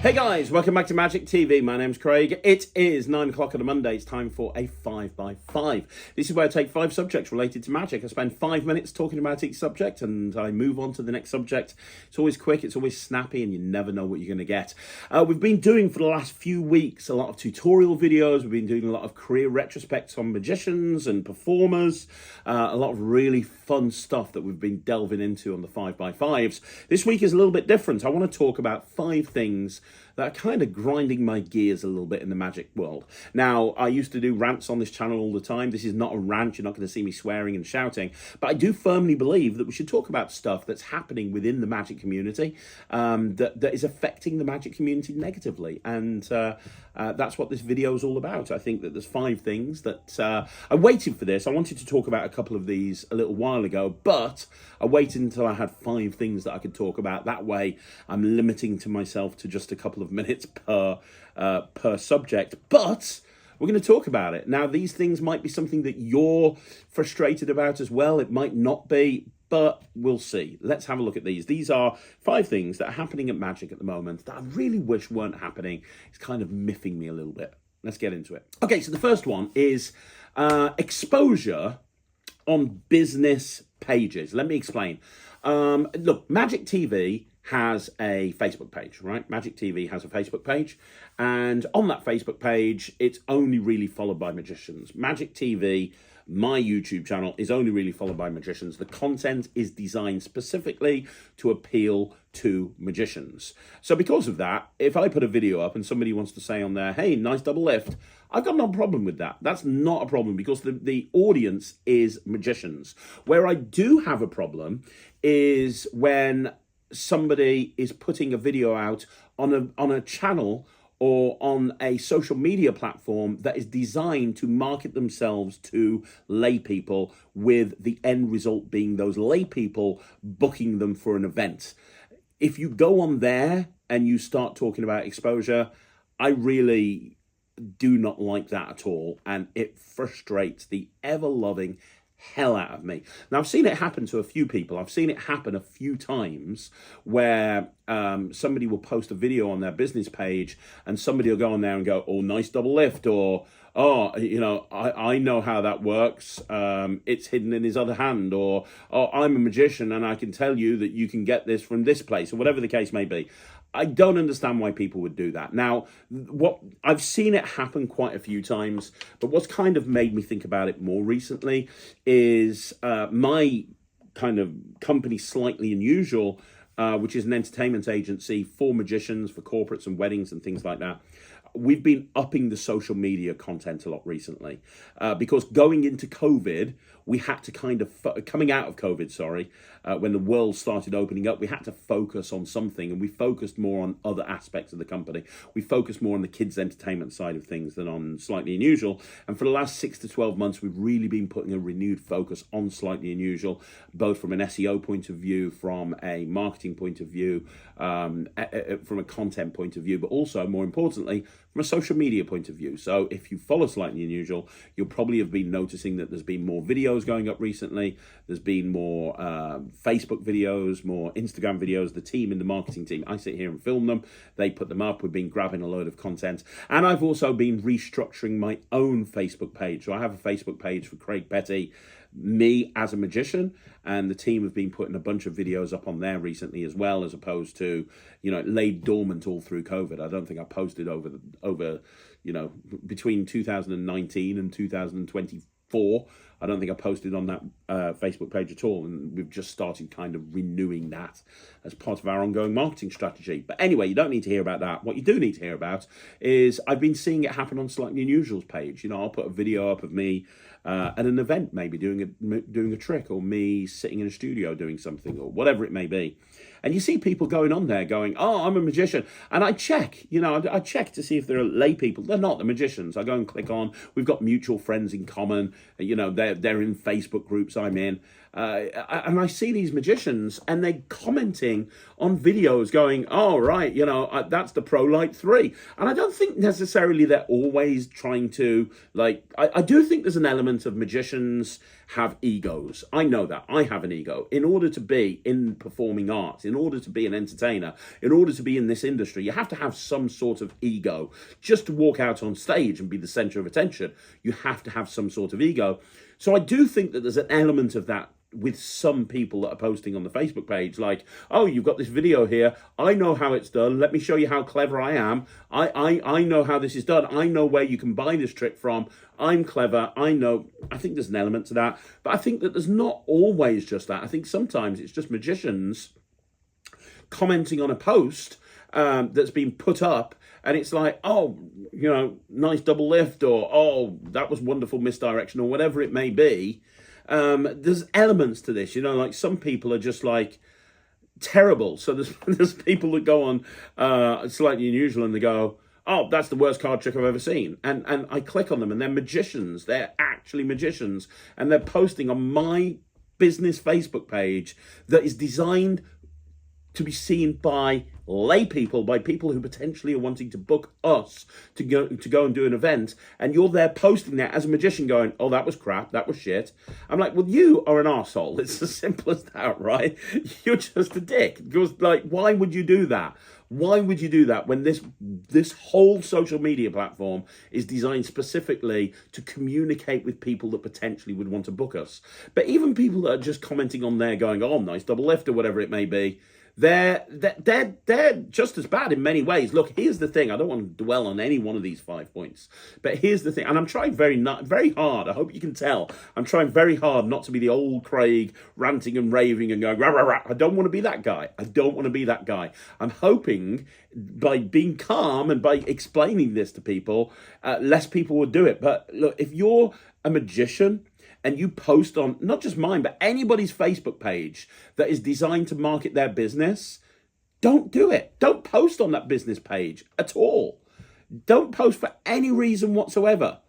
Hey guys, welcome back to Magic TV. My name's Craig. It is 9 o'clock on a Monday. It's time for a 5x5. This is where I take 5 subjects related to magic. I spend 5 minutes talking about each subject and I move on to the next subject. It's always quick, it's always snappy, and you never know what you're going to get. We've been doing for the last few weeks a lot of tutorial videos. We've been doing a lot of career retrospects on magicians and performers. A lot of really fun stuff that we've been delving into on the 5x5s. This week is a little bit different. I want to talk about 5 things that are kind of grinding my gears a little bit in the magic world. Now, I used to do rants on this channel all the time. This is not a rant. You're not going to see me swearing and shouting. But I do firmly believe that we should talk about stuff that's happening within the magic community that is affecting the magic community negatively. And that's what this video is all about. I think that there's 5 things that I waited for this. I wanted to talk about a couple of these a little while ago, but I waited until I had 5 things that I could talk about. That way, I'm limiting to myself to just a couple of minutes per subject, but we're going to talk about it. Now, these things might be something that you're frustrated about as well. It might not be, but we'll see. Let's have a look at these. These are 5 things that are happening at Magic at the moment that I really wish weren't happening. It's kind of miffing me a little bit. Let's get into it. Okay, so the first one is exposure on business pages. Let me explain. Look, Magic TV has a Facebook page, right? Magic TV has a Facebook page, and on that Facebook page, it's only really followed by magicians. Magic TV, my YouTube channel, is only really followed by magicians. The content is designed specifically to appeal to magicians. So because of that, if I put a video up and somebody wants to say on there, hey, nice double lift, I've got no problem with that. That's not a problem because the audience is magicians. Where I do have a problem is when somebody is putting a video out on a channel or on a social media platform that is designed to market themselves to lay people, with the end result being those lay people booking them for an event. If you go on there and you start talking about exposure, I really do not like that at all, and it frustrates the ever-loving hell out of me. Now, I've seen it happen to a few people. I've seen it happen a few times where somebody will post a video on their business page and somebody will go on there and go, oh, nice double lift, or, oh, you know, I know how that works. It's hidden in his other hand, or, oh, I'm a magician and I can tell you that you can get this from this place, or whatever the case may be. I don't understand why people would do that. Now, what I've seen it happen quite a few times, but what's kind of made me think about it more recently is my kind of company, Slightly Unusual, which is an entertainment agency for magicians, for corporates and weddings and things like that. We've been upping the social media content a lot recently because going into COVID, we had to kind of, coming out of COVID, sorry, when the world started opening up, we had to focus on something, and we focused more on other aspects of the company. We focused more on the kids' entertainment side of things than on Slightly Unusual. And for the last 6 to 12 months, we've really been putting a renewed focus on Slightly Unusual, both from an SEO point of view, from a marketing point of view, from a content point of view, but also, more importantly, from a social media point of view. So if you follow Slightly Unusual, you'll probably have been noticing that there's been more videos going up recently. There's been more Facebook videos, more Instagram videos. The team in the marketing team, I sit here and film them. They put them up. We've been grabbing a load of content. And I've also been restructuring my own Facebook page. So I have a Facebook page for Craig Petty, me as a magician, and the team have been putting a bunch of videos up on there recently as well, as opposed to, you know, it laid dormant all through COVID. I don't think I posted over you know, between 2019 and 2024. I don't think I posted on that Facebook page at all, and we've just started kind of renewing that as part of our ongoing marketing strategy. But anyway, you don't need to hear about that. What you do need to hear about is I've been seeing it happen on Slightly Unusual's page. You know, I'll put a video up of me at an event, maybe doing a trick, or me sitting in a studio doing something, or whatever it may be. And you see people going on there going, oh, I'm a magician. And I check, you know, I check to see if they're lay people. They're not, the magicians. I go and click on, we've got mutual friends in common. You know, they're in Facebook groups I'm in. And I see these magicians and they're commenting on videos going, oh, right, that's the Pro Light 3. And I don't think necessarily they're always trying to, I do think there's an element of magicians have egos. I know that. I have an ego. In order to be in performing arts, in order to be an entertainer, in order to be in this industry, you have to have some sort of ego. Just to walk out on stage and be the center of attention, you have to have some sort of ego. So I do think that there's an element of that with some people that are posting on the Facebook page, like, oh, you've got this video here. I know how it's done. Let me show you how clever I am. I know how this is done. I know where you can buy this trick from. I'm clever. I know. I think there's an element to that. But I think that there's not always just that. I think sometimes it's just magicians commenting on a post that's been put up, and it's like, oh, nice double lift, or, oh, that was wonderful misdirection, or whatever it may be. There's elements to this, like some people are just like terrible. So there's people that go on Slightly Unusual and they go, oh, that's the worst card trick I've ever seen. And I click on them and they're magicians. They're actually magicians. And they're posting on my business Facebook page that is designed to be seen by lay people, by people who potentially are wanting to book us to go and do an event, and you're there posting that as a magician going, oh, that was crap, that was shit. I'm like, well, you are an arsehole. It's as simple as that, right? You're just a dick. Because, why would you do that? Why would you do that when this whole social media platform is designed specifically to communicate with people that potentially would want to book us? But even people that are just commenting on there going, oh, nice double lift or whatever it may be, they're just as bad in many ways. Look, here's the thing. I don't want to dwell on any one of these 5 points, but here's the thing. And I'm trying very hard. I hope you can tell. I'm trying very hard not to be the old Craig ranting and raving and going, rah, rah, rah. I don't want to be that guy. I don't want to be that guy. I'm hoping by being calm and by explaining this to people, less people will do it. But look, if you're a magician and you post on not just mine, but anybody's Facebook page that is designed to market their business, don't do it. Don't post on that business page at all. Don't post for any reason whatsoever.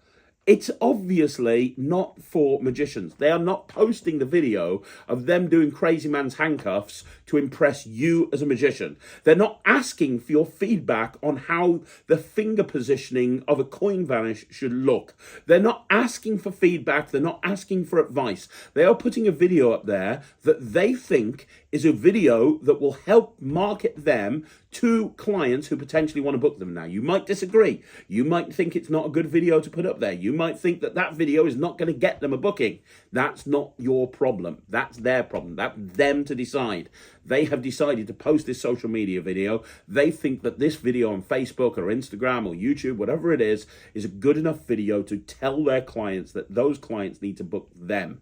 It's obviously not for magicians. They are not posting the video of them doing crazy man's handcuffs to impress you as a magician. They're not asking for your feedback on how the finger positioning of a coin vanish should look. They're not asking for feedback. They're not asking for advice. They are putting a video up there that they think is a video that will help market them to clients who potentially want to book them. Now, you might disagree. You might think it's not a good video to put up there. You might think that video is not going to get them a booking. That's not your problem. That's their problem. That's them to decide. They have decided to post this social media video. They think that this video on Facebook or Instagram or YouTube, whatever it is a good enough video to tell their clients that those clients need to book them.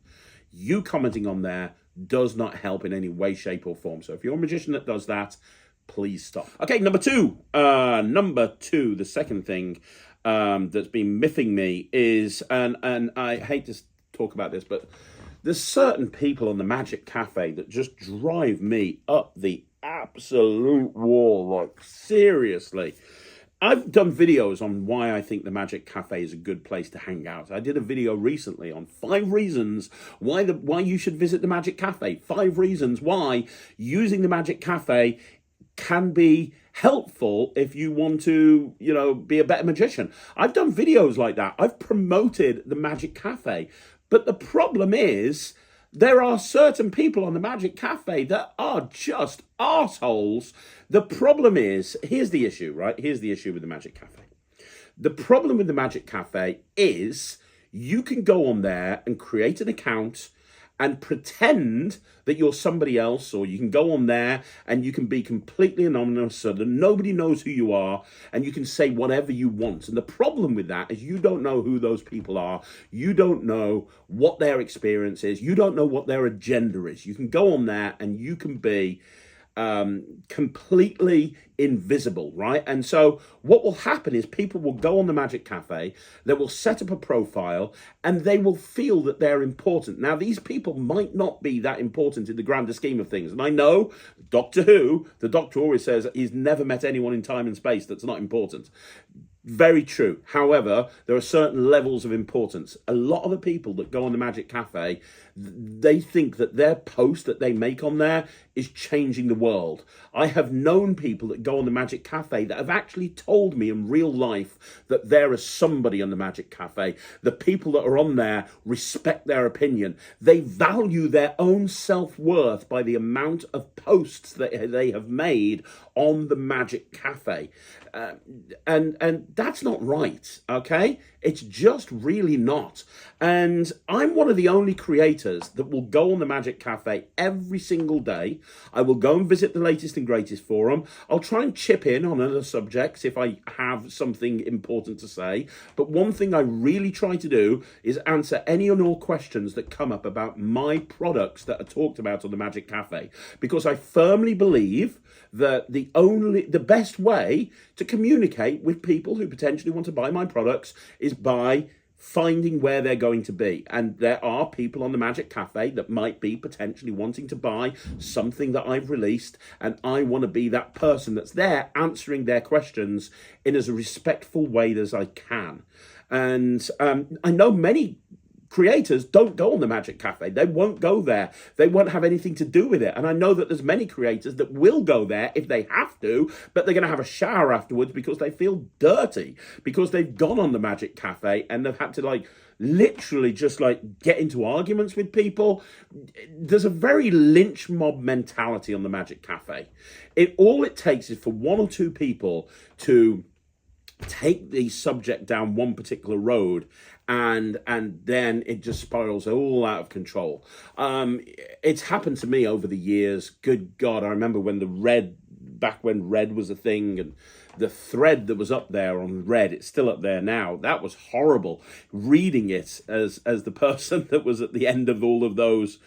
You commenting on there does not help in any way, shape, or form. So if you're a magician that does that, please stop. Okay, number two, the second thing that's been miffing me is, and I hate to talk about this, but there's certain people on the Magic Cafe that just drive me up the absolute wall, like seriously. I've done videos on why I think the Magic Cafe is a good place to hang out. I did a video recently on 5 reasons why you should visit the Magic Cafe. 5 reasons why using the Magic Cafe can be helpful if you want to, be a better magician. I've done videos like that. I've promoted the Magic Cafe. But the problem is, there are certain people on the Magic Cafe that are just arseholes. The problem is, here's the issue, right? Here's the issue with the Magic Cafe. The problem with the Magic Cafe is you can go on there and create an account and pretend that you're somebody else, or you can go on there and you can be completely anonymous so that nobody knows who you are, and you can say whatever you want. And the problem with that is you don't know who those people are. You don't know what their experience is. You don't know what their agenda is. You can go on there and you can be completely invisible, right? And so what will happen is people will go on the Magic Cafe, they will set up a profile, and they will feel that they're important. Now, these people might not be that important in the grander scheme of things. And I know Doctor Who, the Doctor always says he's never met anyone in time and space that's not important. Very true. However, there are certain levels of importance. A lot of the people that go on the Magic Cafe, they think that their post that they make on there is changing the world. I have known people that go on the Magic Cafe that have actually told me in real life that there is somebody on the Magic Cafe. The people that are on there respect their opinion. They value their own self-worth by the amount of posts that they have made on the Magic Cafe. And that's not right, okay? It's just really not. And I'm one of the only creators that will go on the Magic Cafe every single day. I will go and visit the latest and greatest forum. I'll try and chip in on other subjects if I have something important to say. But one thing I really try to do is answer any and all questions that come up about my products that are talked about on the Magic Cafe. Because I firmly believe that the best way to communicate with people who potentially want to buy my products is by finding where they're going to be. And there are people on the Magic Cafe that might be potentially wanting to buy something that I've released, and I want to be that person that's there answering their questions in as a respectful way as I can. And I know many creators don't go on the Magic Cafe. They won't go there. They won't have anything to do with it. And I know that there's many creators that will go there if they have to, but they're going to have a shower afterwards because they feel dirty, because they've gone on the Magic Cafe and they've had to literally just get into arguments with people. There's a very lynch mob mentality on the Magic Cafe. All it takes is for one or two people to take the subject down one particular road, and then it just spirals all out of control. It's happened to me over the years. Good God, I remember back when Red was a thing, and the thread that was up there on Red, it's still up there now. That was horrible. Reading it as the person that was at the end of all of those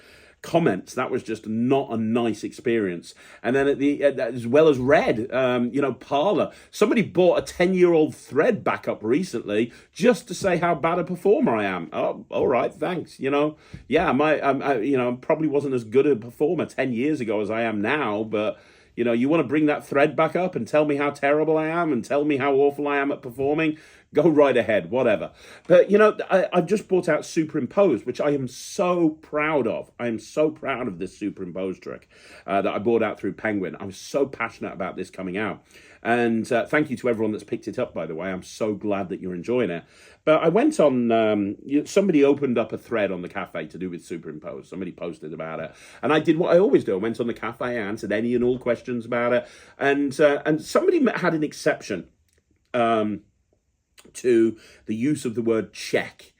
comments, that was just not a nice experience. And then as well as Red, Parler, somebody bought a 10-year-old thread back up recently just to say how bad a performer I am. Oh, all right, thanks. I probably wasn't as good a performer 10 years ago as I am now, but you want to bring that thread back up and tell me how terrible I am and tell me how awful I am at performing? Go right ahead, whatever. But, I've just brought out Superimposed, which I am so proud of. I am so proud of this Superimposed trick that I brought out through Penguin. I was so passionate about this coming out. And thank you to everyone that's picked it up, by the way. I'm so glad that you're enjoying it. But I went on, somebody opened up a thread on the cafe to do with Superimposed. Somebody posted about it. And I did what I always do. I went on the cafe, I answered any and all questions about it. And somebody had an exception to the use of the word check.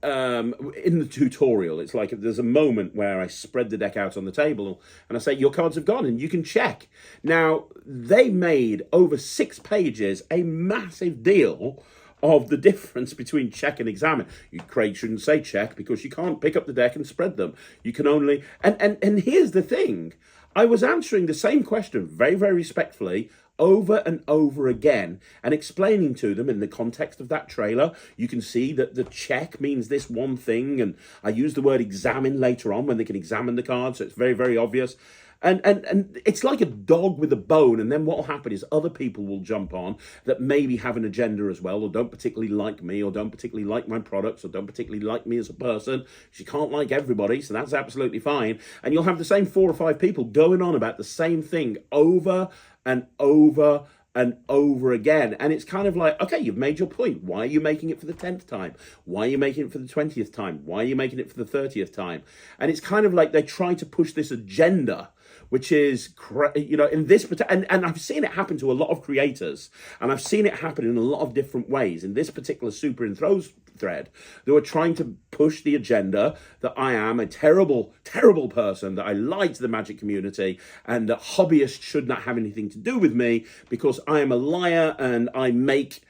In the tutorial, it's like there's a moment where I spread the deck out on the table and I say, your cards have gone and you can check. Now, they made over 6 pages a massive deal of the difference between check and examine. Craig shouldn't say check because you can't pick up the deck and spread them. You can only... And here's the thing. I was answering the same question very, very respectfully over and over again and explaining to them in the context of that trailer. You can see that the check means this one thing, and I use the word examine later on when they can examine the card, so it's very, very obvious. And it's like a dog with a bone, and then what will happen is other people will jump on that maybe have an agenda as well, or don't particularly like me, or don't particularly like my products, or don't particularly like me as a person. You can't like everybody, so that's absolutely fine. And you'll have the same 4 or 5 people going on about the same thing over and over and over again. And it's kind of like, okay, you've made your point. Why are you making it for the 10th time? Why are you making it for the 20th time? Why are you making it for the 30th time? And it's kind of like they try to push this agenda, which is, in this, and I've seen it happen to a lot of creators, and I've seen it happen in a lot of different ways. In this particular Super in Throws thread, they were trying to push the agenda that I am a terrible, terrible person, that I lie to the Magic community, and that hobbyists should not have anything to do with me because I am a liar and I make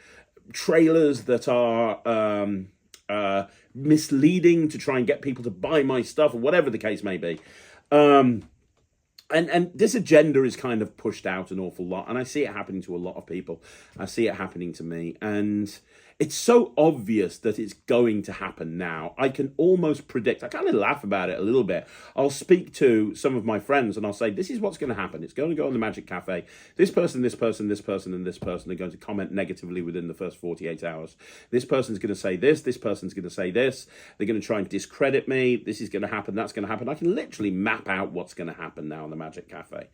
trailers that are misleading to try and get people to buy my stuff, or whatever the case may be. And this agenda is kind of pushed out an awful lot, and I see it happening to a lot of people. I see it happening to me, and it's so obvious that it's going to happen now. I can almost predict. I kind of laugh about it a little bit. I'll speak to some of my friends and I'll say, this is what's going to happen. It's going to go on the Magic Cafe. This person, this person, this person, and this person are going to comment negatively within the first 48 hours. This person's going to say this person's going to say this. They're going to try and discredit me. This is going to happen, that's going to happen. I can literally map out what's going to happen now on the Magic Cafe.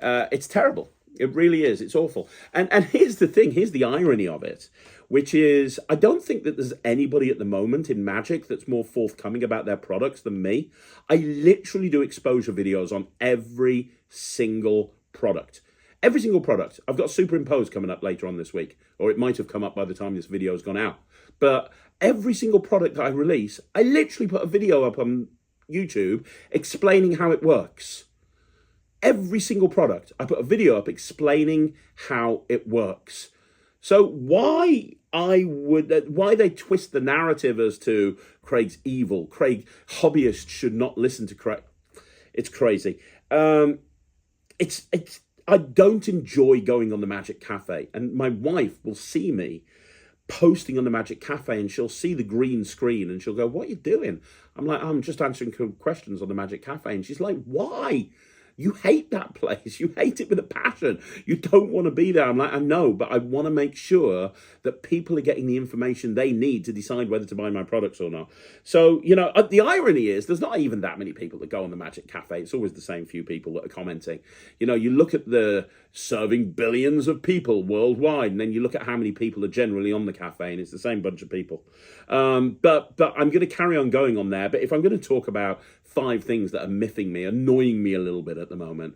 It's terrible. It really is. It's awful. And here's the thing. Here's the irony of it, which is I don't think that there's anybody at the moment in Magic that's more forthcoming about their products than me. I literally do exposure videos on every single product. Every single product. I've got Superimpose coming up later on this week, or it might have come up by the time this video has gone out. But every single product that I release, I literally put a video up on YouTube explaining how it works. Every single product, I put a video up explaining how it works. So why they twist the narrative as to Craig's evil, Craig hobbyists should not listen to Craig. It's crazy. I don't enjoy going on the Magic Cafe, and my wife will see me posting on the Magic Cafe and she'll see the green screen and she'll go, "What are you doing?" I'm like, "I'm just answering questions on the Magic Cafe." And she's like, "Why? You hate that place. You hate it with a passion. You don't want to be there." I'm like, "I know, but I want to make sure that people are getting the information they need to decide whether to buy my products or not." So, the irony is there's not even that many people that go on the Magic Cafe. It's always the same few people that are commenting. You look at the serving billions of people worldwide, and then you look at how many people are generally on the cafe, and it's the same bunch of people. But I'm going to carry on going on there. But if I'm going to talk about 5 things that are miffing me, annoying me a little bit at the moment,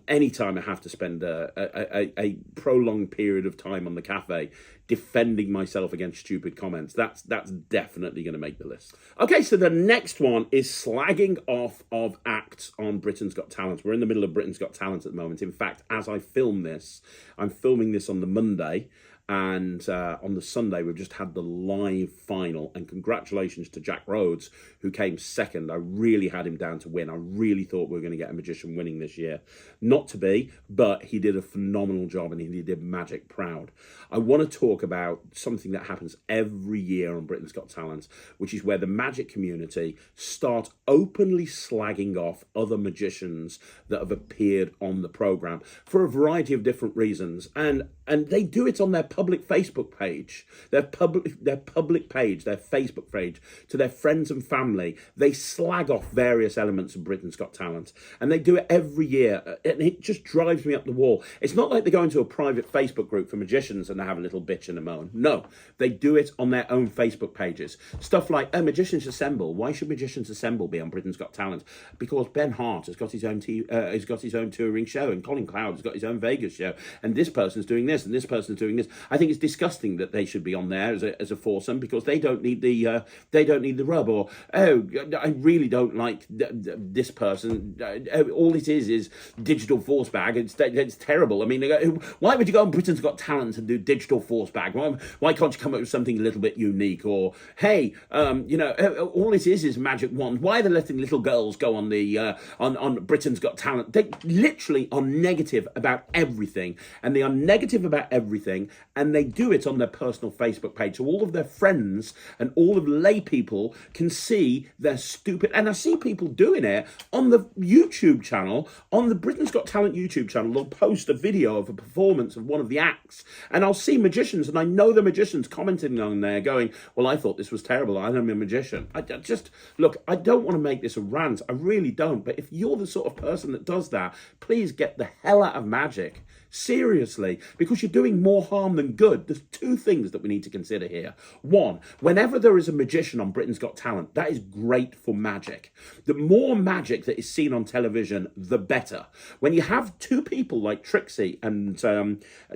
anytime I have to spend a prolonged period of time on the cafe defending myself against stupid comments, that's definitely going to make the list. Okay, so the next one is slagging off of acts on Britain's Got Talent. We're in the middle of Britain's Got Talent at the moment. In fact, as I film this, I'm filming this on the Monday. And on the Sunday, we've just had the live final. And congratulations to Jack Rhodes, who came second. I really had him down to win. I really thought we were going to get a magician winning this year. Not to be, but he did a phenomenal job and he did Magic proud. I want to talk about something that happens every year on Britain's Got Talent, which is where the Magic community start openly slagging off other magicians that have appeared on the programme for a variety of different reasons. And they do it on their public Facebook page, their public page, their Facebook page, to their friends and family. They slag off various elements of Britain's Got Talent, and they do it every year, and it just drives me up the wall. It's not like they go into a private Facebook group for magicians and they have a little bitch and a moan. No, they do it on their own Facebook pages. Stuff like, Magicians Assemble. Why should Magicians Assemble be on Britain's Got Talent? Because Ben Hart has got his own touring show, and Colin Cloud has got his own Vegas show, and this person's doing this, and this person's doing this. I think it's disgusting that they should be on there as a foursome, because they don't need the rub. Or, I really don't like this person. All it is digital force bag. It's terrible. I mean, why would you go on Britain's Got Talent and do digital force bag? Why can't you come up with something a little bit unique? Or, hey, all it is magic wand. Why are they letting little girls go on the on Britain's Got Talent? They literally are negative about everything, and they are negative about everything, and they do it on their personal Facebook page, so all of their friends and all of lay people can see their stupid. And I see people doing it on the YouTube channel, on the Britain's Got Talent YouTube channel. They'll post a video of a performance of one of the acts, and I'll see magicians, and I know the magicians commenting on there going, "Well, I thought this was terrible. I'm a magician." I just look, I don't want to make this a rant, I really don't, but if you're the sort of person that does that, please get the hell out of Magic. Seriously, because you're doing more harm than good. There's 2 things that we need to consider here. 1, whenever there is a magician on Britain's Got Talent, that is great for Magic. The more Magic that is seen on television, the better. When you have 2 people like Trixie and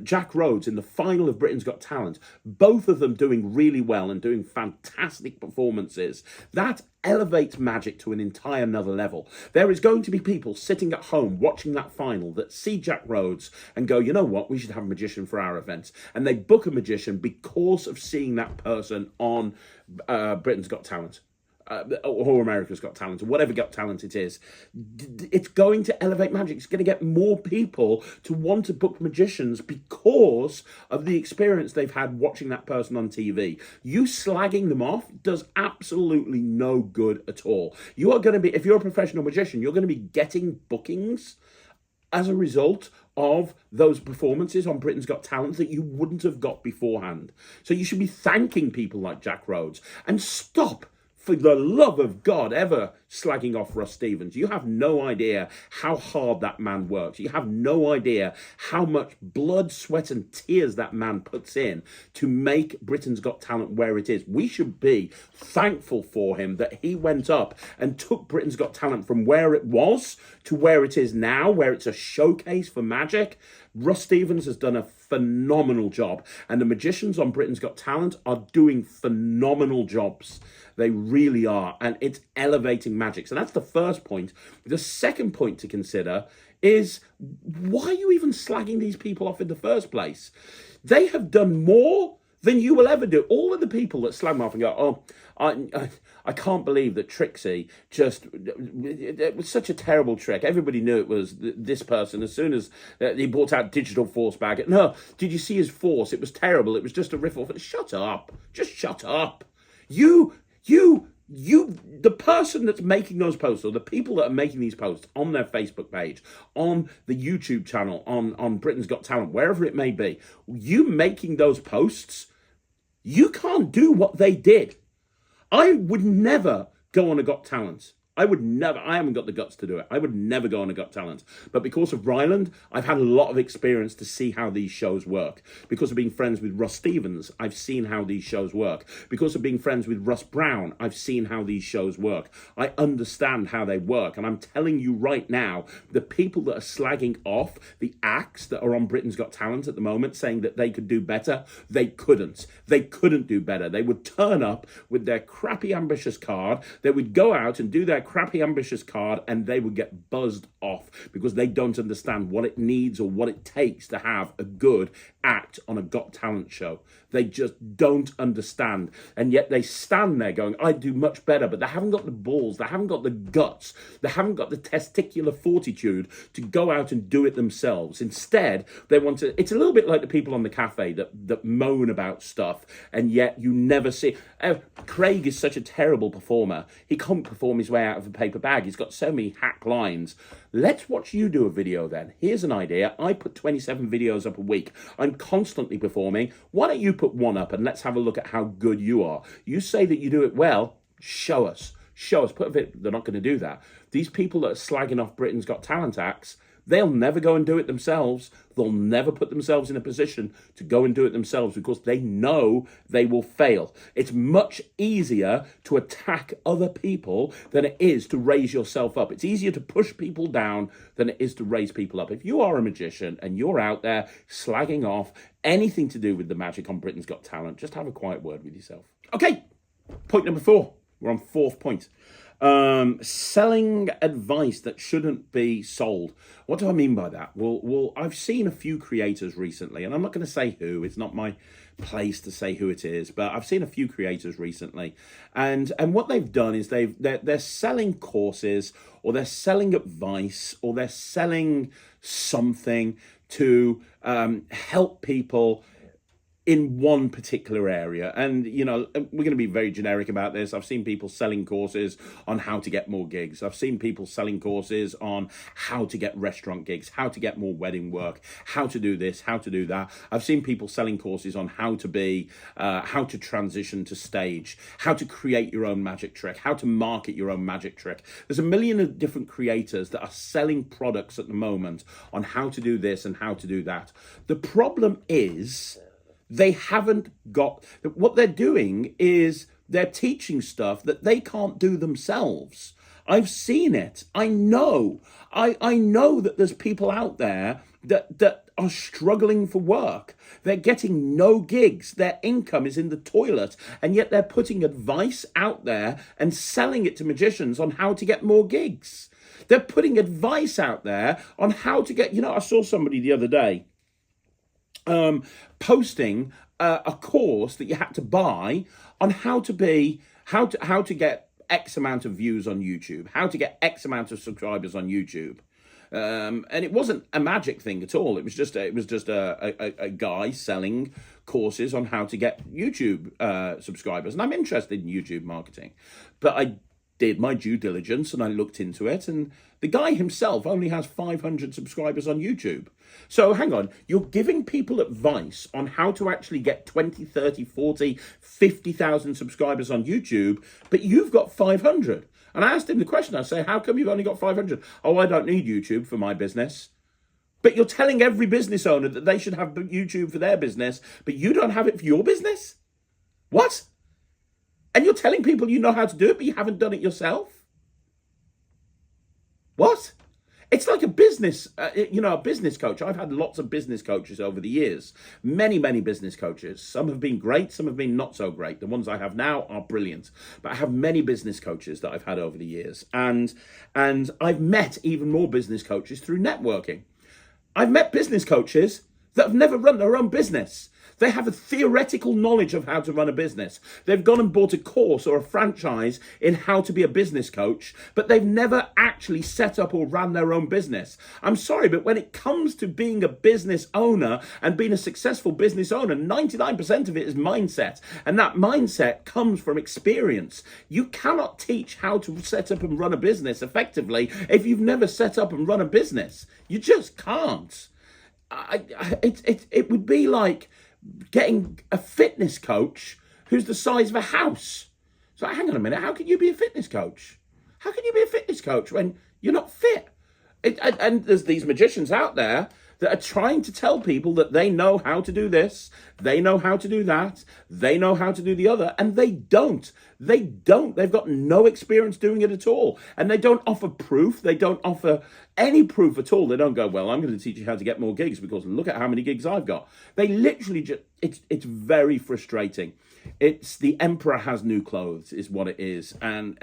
Jack Rhodes in the final of Britain's Got Talent, both of them doing really well and doing fantastic performances, that elevates Magic to an entire another level. There is going to be people sitting at home watching that final that see Jack Rhodes and go, "You know what, we should have a magician for our events." And they book a magician because of seeing that person on Britain's Got Talent. or America's Got Talent, or whatever Got Talent it is, it's going to elevate magic. It's going to get more people to want to book magicians because of the experience they've had watching that person on TV. You slagging them off does absolutely no good at all. You are going to be, if you're a professional magician, you're going to be getting bookings as a result of those performances on Britain's Got Talent that you wouldn't have got beforehand. So you should be thanking people like Jack Rhodes, and stop, for the love of God, ever slagging off Russ Stevens. You have no idea how hard that man works. You have no idea how much blood, sweat and tears that man puts in to make Britain's Got Talent where it is. We should be thankful for him that he went up and took Britain's Got Talent from where it was to where it is now, where it's a showcase for magic. Russ Stevens has done a phenomenal job, and the magicians on Britain's Got Talent are doing phenomenal jobs. They really are, and it's elevating magic. So that's the first point. The second point to consider is, why are you even slagging these people off in the first place? They have done more than you will ever do. All of the people that slag them off and go, oh, I can't believe that Trixie just, it was such a terrible trick. Everybody knew it was this person as soon as he brought out Digital Force Bag. No, did you see his force? It was terrible. It was just a riff off. Shut up. Just shut up. You, the person that's making those posts, or the people that are making these posts on their Facebook page, on the YouTube channel, on Britain's Got Talent, wherever it may be, you making those posts, you can't do what they did. I would never go on a Got Talent. I haven't got the guts to do it. I would never go on a Got Talent. But because of Ryland, I've had a lot of experience to see how these shows work. Because of being friends with Russ Stevens, I've seen how these shows work. Because of being friends with Russ Brown, I've seen how these shows work. I understand how they work. And I'm telling you right now, the people that are slagging off the acts that are on Britain's Got Talent at the moment, saying that they could do better, they couldn't. They couldn't do better. They would turn up with their crappy ambitious card. They would go out and do their crappy ambitious card, and they would get buzzed off because they don't understand what it needs or what it takes to have a good act on a Got Talent show. They just don't understand, and yet they stand there going, I do much better, but they haven't got the balls, they haven't got the guts, they haven't got the testicular fortitude to go out and do it themselves. Instead, they want to, it's a little bit like the people on the cafe that moan about stuff, and yet you never see. Craig is such a terrible performer. He can't perform his way out of a paper bag. He's got so many hack lines. Let's watch you do a video then. Here's an idea. I put 27 videos up a week. I'm constantly performing. Why don't you put one up and let's have a look at how good you are. You say that you do it well. Show us. Show us. Put a video. They're not going to do that. These people that are slagging off Britain's Got Talent acts, they'll never go and do it themselves. They'll never put themselves in a position to go and do it themselves because they know they will fail. It's much easier to attack other people than it is to raise yourself up. It's easier to push people down than it is to raise people up. If you are a magician and you're out there slagging off anything to do with the magic on Britain's Got Talent, just have a quiet word with yourself. Okay, point number 4. We're on 4th point. Selling advice that shouldn't be sold. What do I mean by that? Well, I've seen a few creators recently, and I'm not going to say who. It's not my place to say who it is, but I've seen a few creators recently, and what they've done is they're selling courses, or they're selling advice, or they're selling something to help people in one particular area. And, you know, we're going to be very generic about this. I've seen people selling courses on how to get more gigs. I've seen people selling courses on how to get restaurant gigs, how to get more wedding work, how to do this, how to do that. I've seen people selling courses on how to transition to stage, how to create your own magic trick, how to market your own magic trick. There's a million of different creators that are selling products at the moment on how to do this and how to do that. The problem is, they haven't got, what they're doing is they're teaching stuff that they can't do themselves. I've seen it. I know. I know that there's people out there that are struggling for work. They're getting no gigs. Their income is in the toilet. And yet they're putting advice out there and selling it to magicians on how to get more gigs. They're putting advice out there on how to get, I saw somebody the other day posting a course that you had to buy on how to get X amount of views on YouTube, how to get X amount of subscribers on YouTube. And it wasn't a magic thing at all. It was just a guy selling courses on how to get YouTube subscribers. And I'm interested in YouTube marketing, but I did my due diligence and I looked into it, and the guy himself only has 500 subscribers on YouTube. So hang on, you're giving people advice on how to actually get 20, 30, 40, 50,000 subscribers on YouTube, but you've got 500. And I asked him the question, I say, how come you've only got 500? Oh, I don't need YouTube for my business. But you're telling every business owner that they should have YouTube for their business, but you don't have it for your business? What? And you're telling people you know how to do it, but you haven't done it yourself? What? It's like a business, a business coach. I've had lots of business coaches over the years. Many, many business coaches. Some have been great, some have been not so great. The ones I have now are brilliant. But I have many business coaches that I've had over the years. And I've met even more business coaches through networking. I've met business coaches that have never run their own business. They have a theoretical knowledge of how to run a business. They've gone and bought a course or a franchise in how to be a business coach, but they've never actually set up or ran their own business. I'm sorry, but when it comes to being a business owner and being a successful business owner, 99% of it is mindset. And that mindset comes from experience. You cannot teach how to set up and run a business effectively if you've never set up and run a business. You just can't. It would be like getting a fitness coach who's the size of a house. So hang on a minute, how can you be a fitness coach? How can you be a fitness coach when you're not fit? And there's these magicians out there that are trying to tell people that they know how to do this, they know how to do that, they know how to do the other, and they don't. They don't. They've got no experience doing it at all. And they don't offer proof. They don't offer any proof at all. They don't go, well, I'm going to teach you how to get more gigs because look at how many gigs I've got. They literally just, it's very frustrating. It's the emperor has new clothes is what it is. And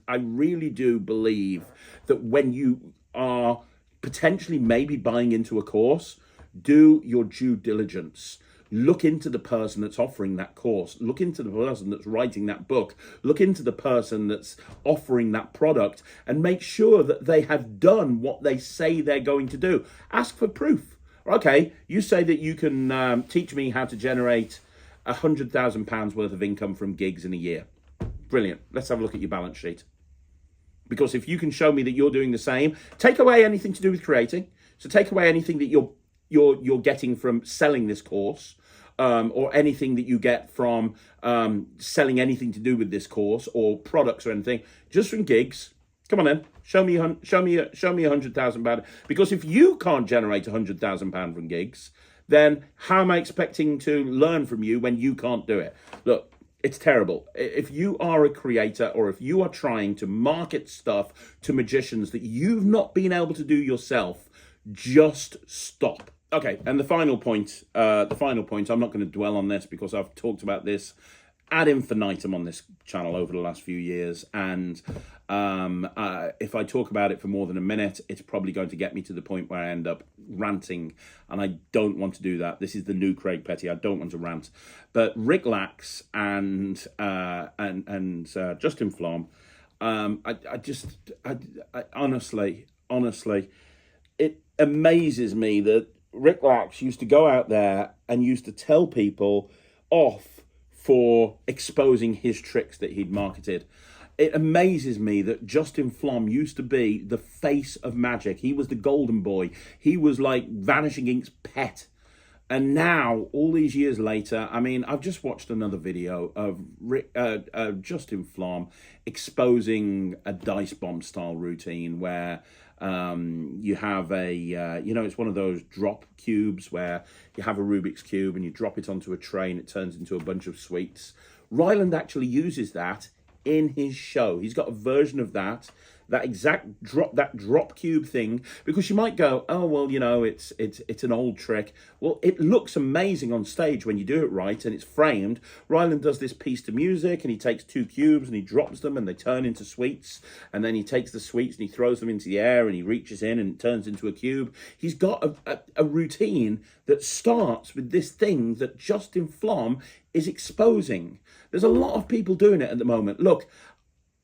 I really do believe that when you are potentially maybe buying into a course, do your due diligence. Look into the person that's offering that course. Look into the person that's writing that book. Look into the person that's offering that product and make sure that they have done what they say they're going to do. Ask for proof. Okay, you say that you can teach me how to generate £100,000 worth of income from gigs in a year. Brilliant. Let's have a look at your balance sheet. Because if you can show me that you're doing the same, take away anything to do with creating. So take away anything that you're getting from selling this course, or anything that you get from selling anything to do with this course or products or anything, just from gigs. Come on then, show me £100,000. Because if you can't generate £100,000 from gigs, then how am I expecting to learn from you when you can't do it? Look. It's terrible. If you are a creator or if you are trying to market stuff to magicians that you've not been able to do yourself, just stop. Okay, and the final point, I'm not going to dwell on this because I've talked about this ad infinitum on this channel over the last few years, and if I talk about it for more than a minute, it's probably going to get me to the point where I end up ranting, and I don't want to do that. This is the new Craig Petty. I don't want to rant. But Rick Lax and Justin Flom, I honestly, it amazes me that Rick Lax used to go out there and used to tell people off for exposing his tricks that he'd marketed. It amazes me that Justin Flom used to be the face of magic. He was the golden boy. He was like Vanishing Ink's pet. And now, all these years later, I mean, I've just watched another video of Justin Flom exposing a dice bomb style routine where you have it's one of those drop cubes where you have a Rubik's Cube and you drop it onto a tray and it turns into a bunch of sweets. Ryland actually uses that in his show. He's got a version of that exact drop cube thing, because you might go, oh well, it's an old trick. Well, it looks amazing on stage when you do it right and it's framed. Ryland does this piece to music and he takes two cubes and he drops them and they turn into sweets, and then he takes the sweets and he throws them into the air and he reaches in and it turns into a cube. He's got a routine that starts with this thing that Justin Flom is exposing. There's a lot of people doing it at the moment. Look,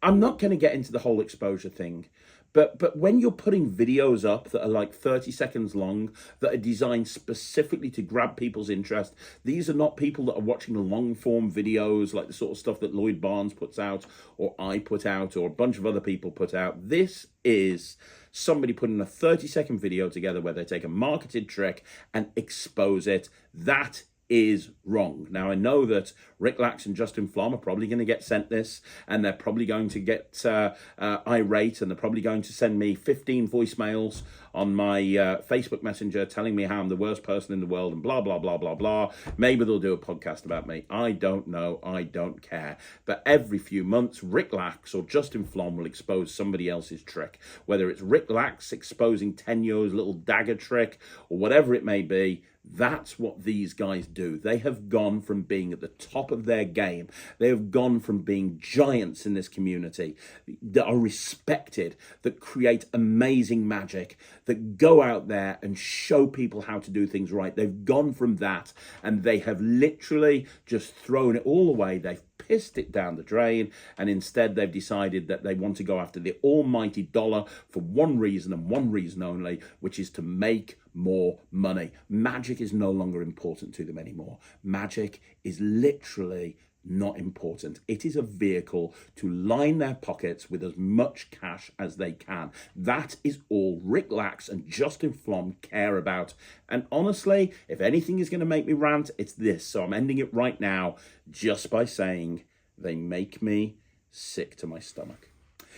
I'm not going to get into the whole exposure thing, but when you're putting videos up that are like 30 seconds long, that are designed specifically to grab people's interest, these are not people that are watching long form videos like the sort of stuff that Lloyd Barnes puts out, or I put out, or a bunch of other people put out. This is somebody putting a 30-second video together where they take a marketed trick and expose it. That is wrong. Now, I know that Rick Lax and Justin Flom are probably going to get sent this, and they're probably going to get irate, and they're probably going to send me 15 voicemails on my Facebook Messenger telling me how I'm the worst person in the world and blah, blah, blah, blah, blah. Maybe they'll do a podcast about me. I don't know. I don't care. But every few months, Rick Lax or Justin Flom will expose somebody else's trick, whether it's Rick Lax exposing Tenyo's little dagger trick or whatever it may be. That's what these guys do. They have gone from being at the top of their game. They have gone from being giants in this community that are respected, that create amazing magic, that go out there and show people how to do things right. They've gone from that, and they have literally just thrown it all away. They've pissed it down the drain, and instead they've decided that they want to go after the almighty dollar for one reason and one reason only, which is to make more money. Magic is no longer important to them anymore. Magic is literally not important. It is a vehicle to line their pockets with as much cash as they can. That is all Rick Lax and Justin Flom care about. And honestly, if anything is going to make me rant, it's this. So I'm ending it right now just by saying they make me sick to my stomach.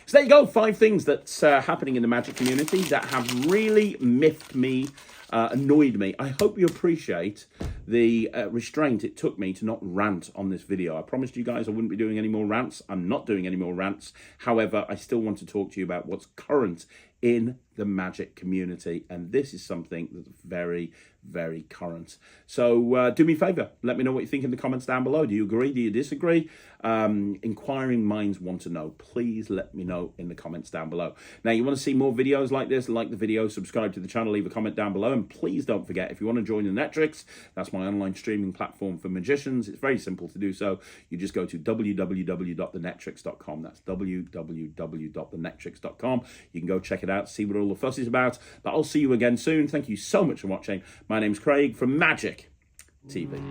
So there you go, 5 things that's happening in the magic community that have really miffed me, annoyed me. I hope you appreciate the restraint it took me to not rant on this video. I promised you guys I wouldn't be doing any more rants. I'm not doing any more rants. However, I still want to talk to you about what's current in the magic community, and this is something that's very, very current. So do me a favor, let me know what you think in the comments down below. Do you agree? Do you disagree? Inquiring minds want to know. Please let me know in the comments down below. Now, you want to see more videos like this, like the video, subscribe to the channel, leave a comment down below, and please don't forget, if you want to join the Netrix, that's my online streaming platform for magicians. It's very simple to do so. You just go to www.thenetrix.com. That's www.thenetrix.com. You can go check it out, see what all the fuss is about. But I'll see you again soon. Thank you so much for watching. My name's Craig from Magic TV.